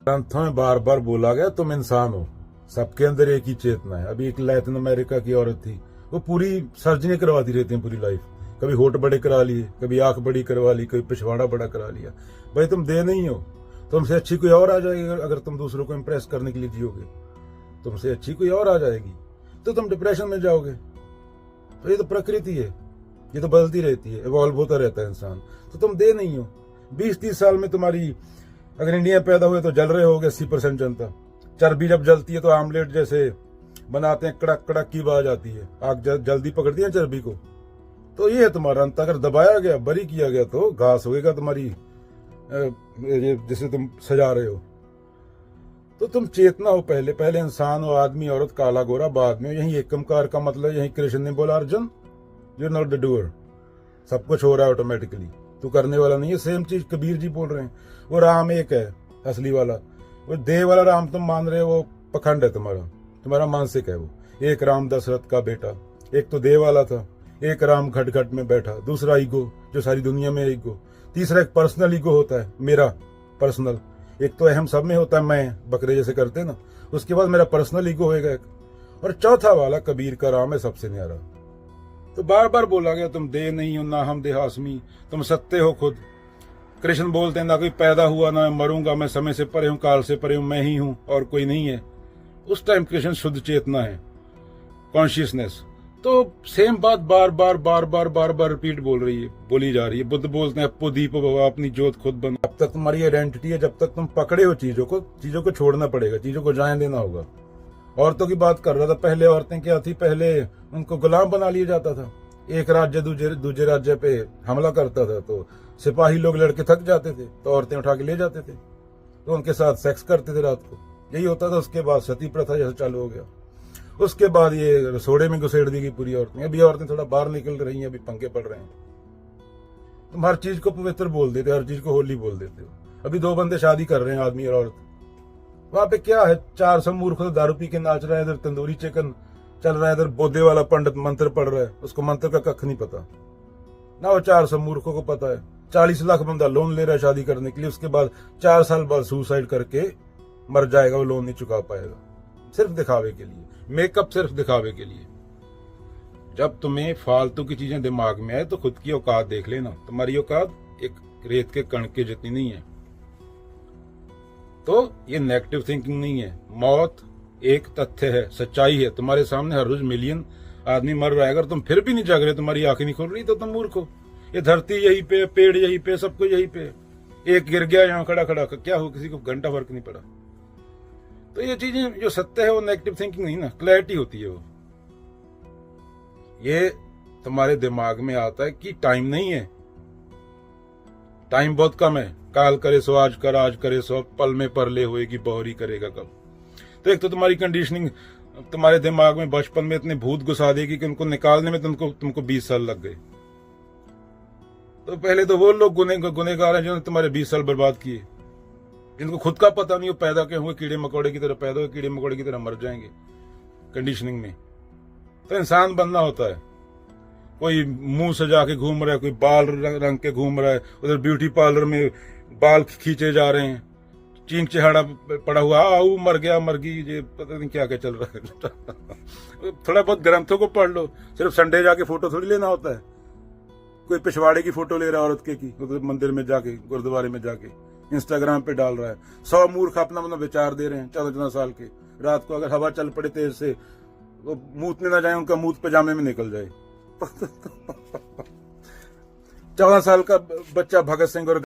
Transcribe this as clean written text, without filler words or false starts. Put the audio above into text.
ग्रंथों में बार बार बोला गया तुम इंसान हो, सबके अंदर एक ही चेतना है। अभी एक लैटिन अमेरिका की औरत थी, वो पूरी सर्जरी करवाती रहती है पूरी लाइफ। कभी होठ बड़े करा लिए, कभी आंख बड़ी करवा ली, कभी पिछवाड़ा बड़ा करा लिया। भाई तुम दे नहीं हो, तुमसे अच्छी कोई और आ जाएगी। अगर तुम दूसरों को इम्प्रेस करने के लिए जियोगे, तुमसे अच्छी कोई और आ जाएगी तो तुम डिप्रेशन में जाओगे। तो ये तो प्रकृति है, ये तो बदलती रहती है, इवॉल्व होता रहता है इंसान। तो तुम दे नहीं हो। 20-30 साल में तुम्हारी, अगर इंडिया पैदा हुए तो जल रहे होगे 80% जनता। चर्बी जब जलती है तो आमलेट जैसे बनाते हैं, कड़क कड़क की आवाज आती है, आग जल्दी पकड़ती है चर्बी को। तो ये है तुम्हारा अंत। अगर दबाया गया, बरी किया गया तो घास होगा तुम्हारी, जिसे तुम सजा रहे हो। तो तुम चेतना हो, पहले पहले इंसान हो, आदमी औरत काला गोरा बाद में। यही एकमकार का मतलब, यही कृष्ण ने बोला Arjun you are not the doer. सब कुछ हो रहा है ऑटोमेटिकली, तू करने वाला नहीं है। सेम चीज कबीर जी बोल रहे हैं। वो राम एक है असली वाला, वो देह वाला राम तुम मान रहे हो, वो पखंड है तुम्हारा मानसिक है। वो एक राम दशरथ का बेटा, एक तो देह वाला था, एक राम घट घट में बैठा, दूसरा ईगो जो सारी दुनिया में ईगो, तीसरा एक पर्सनल ईगो होता है मेरा पर्सनल। एक तो अहम सब में होता है, मैं बकरे जैसे करते ना, उसके बाद मेरा पर्सनल ईगो होएगा एक, और चौथा वाला कबीर का राम है सबसे न्यारा। तो बार बार बोला गया तुम दे नहीं हो, ना हम देहासमी, तुम सत्य हो खुद। कृष्ण बोलते हैं ना कोई पैदा हुआ ना मैं मरूंगा, मैं समय से परे हूं, काल से परे हूं, मैं ही हूं और कोई नहीं है। उस टाइम कृष्ण शुद्ध चेतना है, कॉन्शियसनेस। तो सेम बात बार बार बार बार बार बार रिपीट बोली जा रही है। बुद्ध बोलते हैं अपो दीप भव, अपनी जोत खुद बनो। अब तक तुम्हारी आइडेंटिटी है, जब तक तुम पकड़े हो चीजों को छोड़ना पड़ेगा, चीजों को जाने देना होगा। औरतों की बात कर रहा था, पहले औरतें क्या थी, पहले उनको गुलाम बना लिया जाता था। एक राज्य दूसरे राज्य पे हमला करता था तो सिपाही लोग लड़के थक जाते थे तो औरतें उठा के ले जाते थे, तो उनके साथ सेक्स करते थे रात को, यही होता था। उसके बाद सती प्रथा जैसे चालू हो गया। उसके बाद ये रसोड़े में घुसेड़ दी गई पूरी औरतें। अभी औरतें थोड़ा बाहर निकल रही हैं, अभी पंखे पड़ रहे हैं। तुम हर चीज को पवित्र बोल देते, हर चीज को होली बोल देते हो। अभी 2 बंदे शादी कर रहे हैं, आदमी और औरत, वहां पे क्या है, 400 मूर्ख तो दारू पी के नाच रहे हैं, इधर तंदूरी चिकन चल रहा है, इधर बोधे वाला पंडित मंत्र पढ़ रहा है, उसको मंत्र का कख नहीं पता ना। वो 400 मूर्खों को पता है। 40 लाख बंदा लोन ले रहा है शादी करने के लिए, उसके बाद 4 साल बाद सुसाइड करके मर जाएगा, वो लोन नहीं चुका पाएगा, सिर्फ दिखावे के लिए। मेकअप सिर्फ दिखावे के लिए। जब तुम्हें फालतू की चीजें दिमाग में आए तो खुद की औकात देख लेना। तुम्हारी औकात एक रेत के कण के जितनी नहीं है। तो ये नेगेटिव थिंकिंग नहीं है। मौत एक तथ्य है, सच्चाई है, तुम्हारे सामने हर रोज मिलियन आदमी मर रहा है। अगर तुम फिर भी नहीं जाग रहे, तुम्हारी आंखें नहीं खुल रही, तो तुम मूर्ख हो। ये धरती यहीं पे, पेड़ यहीं पे, सब कुछ यहीं पे। एक गिर गया यहाँ खड़ा खड़ा, क्या हो, किसी को घंटा फर्क नहीं पड़ा। तो ये चीजें जो सत्य है वो नेगेटिव थिंकिंग नहीं ना, क्लैरिटी होती है वो। ये तुम्हारे दिमाग में आता है कि टाइम नहीं है, टाइम बहुत कम है। काल करे सो आज कर, आज करे सो पल में परले होएगी, बहुरी करेगा कब। तो एक तो तुम्हारी कंडीशनिंग तुम्हारे दिमाग में बचपन में इतने भूत घुसा देगी कि उनको निकालने में तुमको 20 साल लग गए। तो पहले तो वो लोग गुनेगार हैं जिन्होंने तुम्हारे 20 साल बर्बाद किए, जिनको खुद का पता नहीं, वो पैदा के हुए कीड़े मकोड़े की तरह पैदा हुए, कीड़े मकोड़े की तरह मर जाएंगे कंडीशनिंग में। तो इंसान बनना होता है। कोई मुंह सजा के घूम रहा है, कोई बाल रंग के घूम रहा है, उधर ब्यूटी पार्लर में बाल खींचे जा रहे हैं, चींक चिहाड़ा पड़ा हुआ, आओ मर गया मर गई, ये पता नहीं क्या क्या चल रहा है। थोड़ा बहुत ग्रंथों को पढ़ लो। सिर्फ संडे जाके फोटो थोड़ी लेना होता है। कोई पिछवाड़े की फोटो ले रहा है औरत की, उधर मंदिर में जाके, गुरुद्वारे में जाके इंस्टाग्राम पे डाल रहा है। 100 मूर्ख अपना विचार दे रहे हैं 14 साल के। रात को अगर हवा चल पड़े तेज से, वो मूतने ना जाए, उनका मूत पजामे में निकल जाए। 14 साल का बच्चा भगत सिंह और